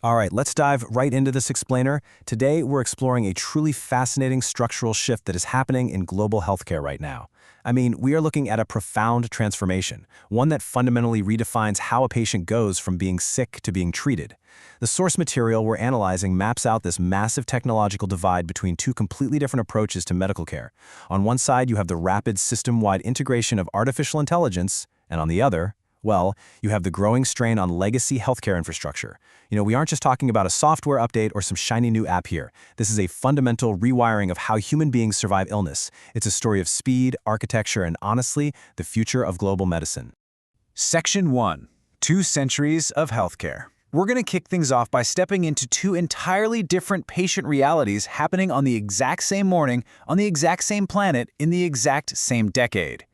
All right, let's dive right into this explainer. Today, we're exploring a truly fascinating structural shift that is happening in global healthcare right now. I mean, we are looking at a profound transformation, one that fundamentally redefines how a patient goes from being sick to being treated. The source material we're analyzing maps out this massive technological divide between two completely different approaches to medical care. On one side, you have the rapid system-wide integration of artificial intelligence, and on the other, well, you have the growing strain on legacy healthcare infrastructure. We aren't just talking about a software update or some shiny new app here. This is a fundamental rewiring of how human beings survive illness. It's a story of speed, architecture, and honestly, the future of global medicine. Section 1. 2 Centuries of Healthcare. We're going to kick things off by stepping into two entirely different patient realities happening on the exact same morning, on the exact same planet, in the exact same decade.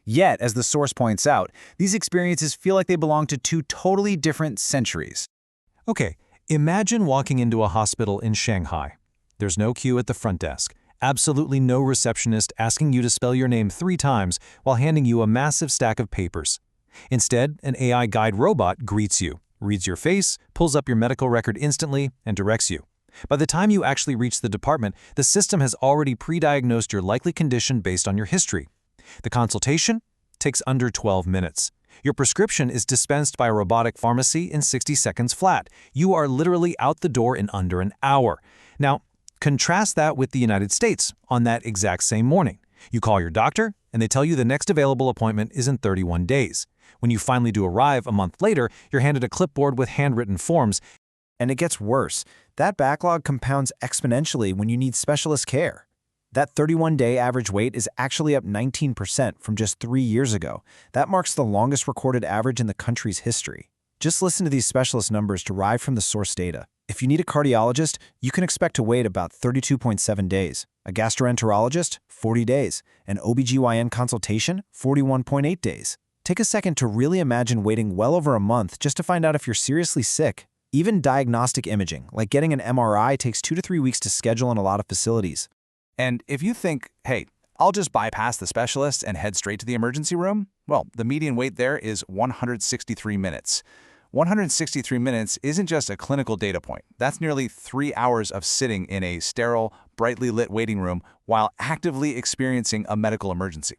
Yet, as the source points out, these experiences feel like they belong to two totally different centuries. Okay, imagine walking into a hospital in Shanghai. There's no queue at the front desk, absolutely no receptionist asking you to spell your name 3 times while handing you a massive stack of papers. Instead, an AI guide robot greets you, reads your face, pulls up your medical record instantly, and directs you. By the time you actually reach the department, the system has already pre-diagnosed your likely condition based on your history. The consultation takes under 12 minutes. Your prescription is dispensed by a robotic pharmacy in 60 seconds flat. You are literally out the door in under an hour. Now, contrast that with the United States on that exact same morning. You call your doctor, and they tell you the next available appointment is in 31 days. When you finally do arrive a month later, you're handed a clipboard with handwritten forms. And it gets worse. That backlog compounds exponentially when you need specialist care. That 31-day average wait is actually up 19% from just 3 years ago. That marks the longest recorded average in the country's history. Just listen to these specialist numbers derived from the source data. If you need a cardiologist, you can expect to wait about 32.7 days. A gastroenterologist, 40 days. An OBGYN consultation, 41.8 days. Take a second to really imagine waiting well over a month just to find out if you're seriously sick. Even diagnostic imaging, like getting an MRI, takes 2 to 3 weeks to schedule in a lot of facilities. And if you think, hey, I'll just bypass the specialist and head straight to the emergency room, well, the median wait there is 163 minutes. 163 minutes isn't just a clinical data point. That's nearly 3 hours of sitting in a sterile, brightly lit waiting room while actively experiencing a medical emergency.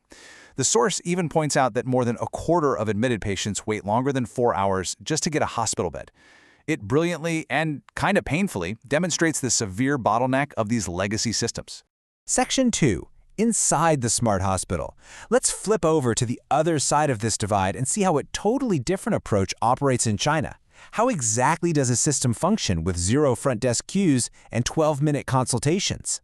The source even points out that more than a quarter of admitted patients wait longer than 4 hours just to get a hospital bed. It brilliantly and kind of painfully demonstrates the severe bottleneck of these legacy systems. Section 2. Inside the smart hospital. Let's flip over to the other side of this divide and see how a totally different approach operates in China. How exactly does a system function with 0 front desk queues and 12-minute consultations?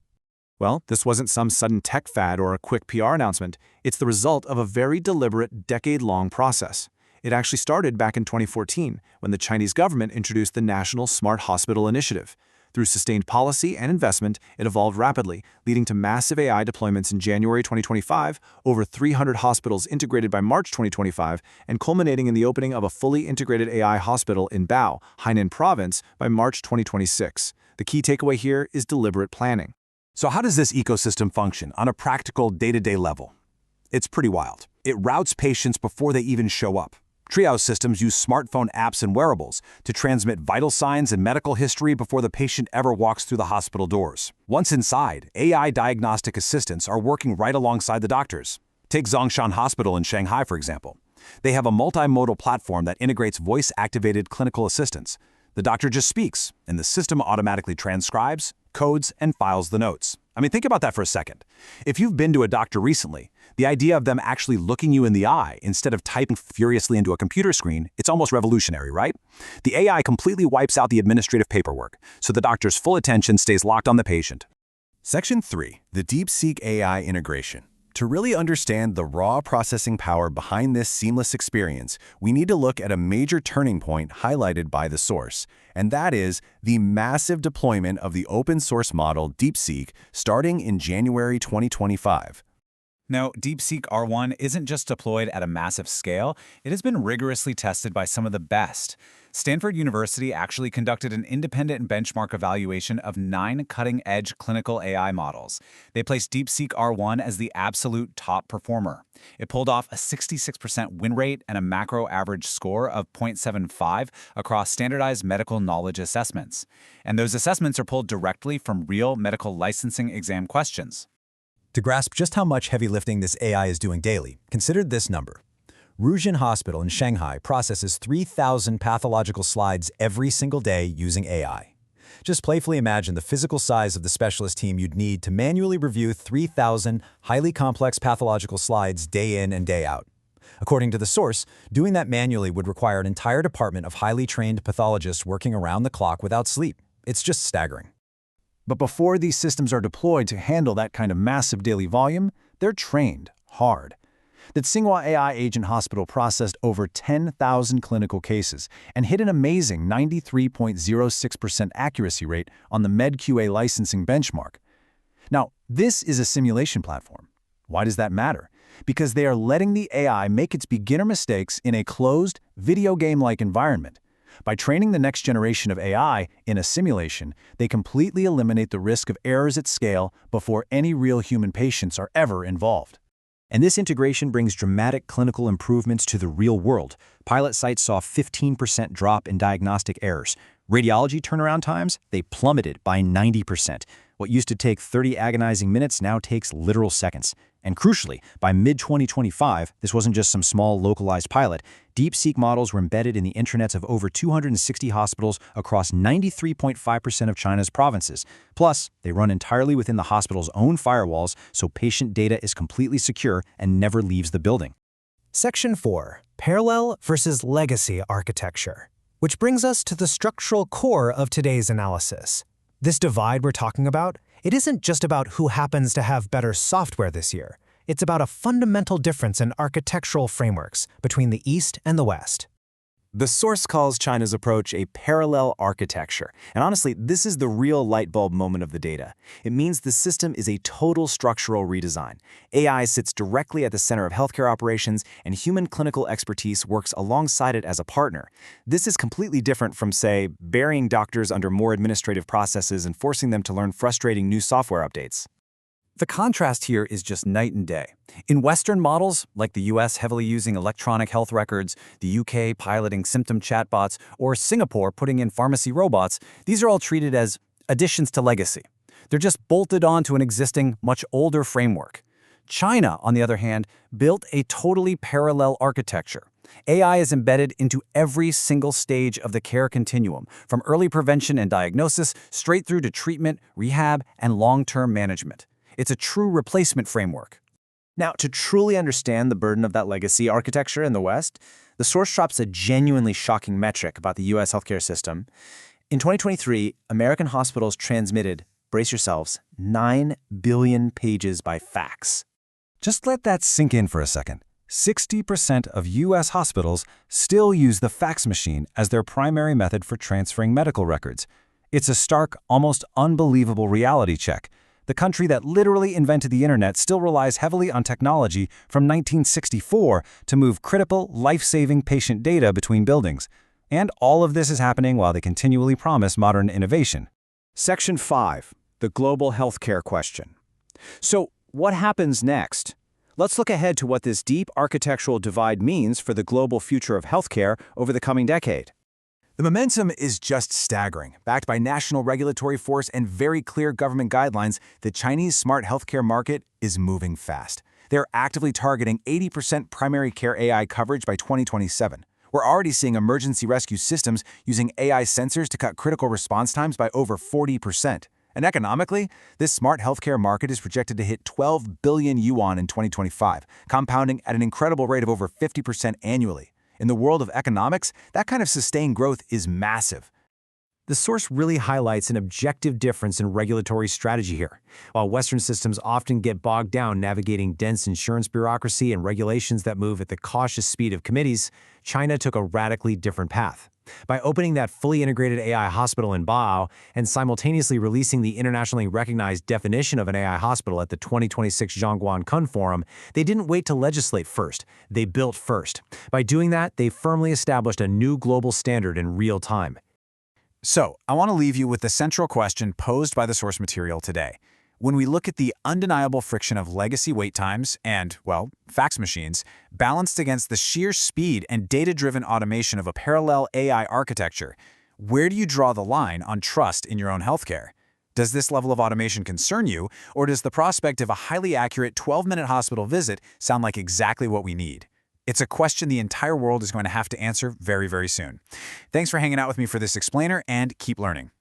Well, this wasn't some sudden tech fad or a quick PR announcement. It's the result of a very deliberate, decade-long process. It actually started back in 2014, when the Chinese government introduced the National Smart Hospital Initiative. Through sustained policy and investment, it evolved rapidly, leading to massive AI deployments in January 2025, over 300 hospitals integrated by March 2025, and culminating in the opening of a fully integrated AI hospital in Bao, Hainan Province, by March 2026. The key takeaway here is deliberate planning. So how does this ecosystem function on a practical day-to-day level? It's pretty wild. It routes patients before they even show up. Triage systems use smartphone apps and wearables to transmit vital signs and medical history before the patient ever walks through the hospital doors. Once inside, AI diagnostic assistants are working right alongside the doctors. Take Zhongshan Hospital in Shanghai, for example. They have a multimodal platform that integrates voice-activated clinical assistants. The doctor just speaks, and the system automatically transcribes, codes, and files the notes. I mean, think about that for a second. If you've been to a doctor recently, the idea of them actually looking you in the eye instead of typing furiously into a computer screen, it's almost revolutionary, right? The AI completely wipes out the administrative paperwork, so the doctor's full attention stays locked on the patient. Section 3. The DeepSeek AI integration. To really understand the raw processing power behind this seamless experience, we need to look at a major turning point highlighted by the source, and that is the massive deployment of the open-source model DeepSeek starting in January 2025. No, DeepSeek R1 isn't just deployed at a massive scale, it has been rigorously tested by some of the best. Stanford University actually conducted an independent benchmark evaluation of 9 cutting-edge clinical AI models. They placed DeepSeek R1 as the absolute top performer. It pulled off a 66% win rate and a macro average score of 0.75 across standardized medical knowledge assessments. And those assessments are pulled directly from real medical licensing exam questions. To grasp just how much heavy lifting this AI is doing daily, consider this number. Rujin Hospital in Shanghai processes 3,000 pathological slides every single day using AI. Just playfully imagine the physical size of the specialist team you'd need to manually review 3,000 highly complex pathological slides day in and day out. According to the source, doing that manually would require an entire department of highly trained pathologists working around the clock without sleep. It's just staggering. But before these systems are deployed to handle that kind of massive daily volume, they're trained hard. The Tsinghua AI Agent Hospital processed over 10,000 clinical cases and hit an amazing 93.06% accuracy rate on the MedQA licensing benchmark. Now, this is a simulation platform. Why does that matter? Because they are letting the AI make its beginner mistakes in a closed, video game-like environment. By training the next generation of AI in a simulation, they completely eliminate the risk of errors at scale before any real human patients are ever involved. And this integration brings dramatic clinical improvements to the real world. Pilot sites saw a 15% drop in diagnostic errors. Radiology turnaround times, they plummeted by 90%. What used to take 30 agonizing minutes now takes literal seconds. And crucially, by mid-2025, this wasn't just some small localized pilot. DeepSeek models were embedded in the intranets of over 260 hospitals across 93.5% of China's provinces. Plus, they run entirely within the hospital's own firewalls, so patient data is completely secure and never leaves the building. Section 4. Parallel versus legacy architecture. Which brings us to the structural core of today's analysis. This divide we're talking about, it isn't just about who happens to have better software this year. It's about a fundamental difference in architectural frameworks between the East and the West. The source calls China's approach a parallel architecture. And honestly, this is the real light bulb moment of the data. It means the system is a total structural redesign. AI sits directly at the center of healthcare operations, and human clinical expertise works alongside it as a partner. This is completely different from, say, burying doctors under more administrative processes and forcing them to learn frustrating new software updates. The contrast here is just night and day. In Western models, like the US heavily using electronic health records, the UK piloting symptom chatbots, or Singapore putting in pharmacy robots, these are all treated as additions to legacy. They're just bolted onto an existing, much older framework. China, on the other hand, built a totally parallel architecture. AI is embedded into every single stage of the care continuum, from early prevention and diagnosis straight through to treatment, rehab, and long-term management. It's a true replacement framework. Now, to truly understand the burden of that legacy architecture in the West, the source drops a genuinely shocking metric about the U.S. healthcare system. In 2023, American hospitals transmitted, brace yourselves, 9 billion pages by fax. Just let that sink in for a second. 60% of U.S. hospitals still use the fax machine as their primary method for transferring medical records. It's a stark, almost unbelievable reality check. The country that literally invented the internet still relies heavily on technology from 1964 to move critical, life-saving patient data between buildings. And all of this is happening while they continually promise modern innovation. Section 5. The global healthcare question. So, what happens next? Let's look ahead to what this deep architectural divide means for the global future of healthcare over the coming decade. The momentum is just staggering. Backed by national regulatory force and very clear government guidelines, the Chinese smart healthcare market is moving fast. They're actively targeting 80% primary care AI coverage by 2027. We're already seeing emergency rescue systems using AI sensors to cut critical response times by over 40%. And economically, this smart healthcare market is projected to hit 12 billion yuan in 2025, compounding at an incredible rate of over 50% annually. In the world of economics, that kind of sustained growth is massive. The source really highlights an objective difference in regulatory strategy here. While Western systems often get bogged down navigating dense insurance bureaucracy and regulations that move at the cautious speed of committees, China took a radically different path. By opening that fully integrated AI hospital in Bao and simultaneously releasing the internationally recognized definition of an AI hospital at the 2026 Zhongguan Kun Forum, they didn't wait to legislate first. They built first. By doing that, they firmly established a new global standard in real time. So, I want to leave you with the central question posed by the source material today. When we look at the undeniable friction of legacy wait times and, well, fax machines, balanced against the sheer speed and data-driven automation of a parallel AI architecture, where do you draw the line on trust in your own healthcare? Does this level of automation concern you, or does the prospect of a highly accurate 12-minute hospital visit sound like exactly what we need? It's a question the entire world is going to have to answer very, very soon. Thanks for hanging out with me for this explainer, and keep learning.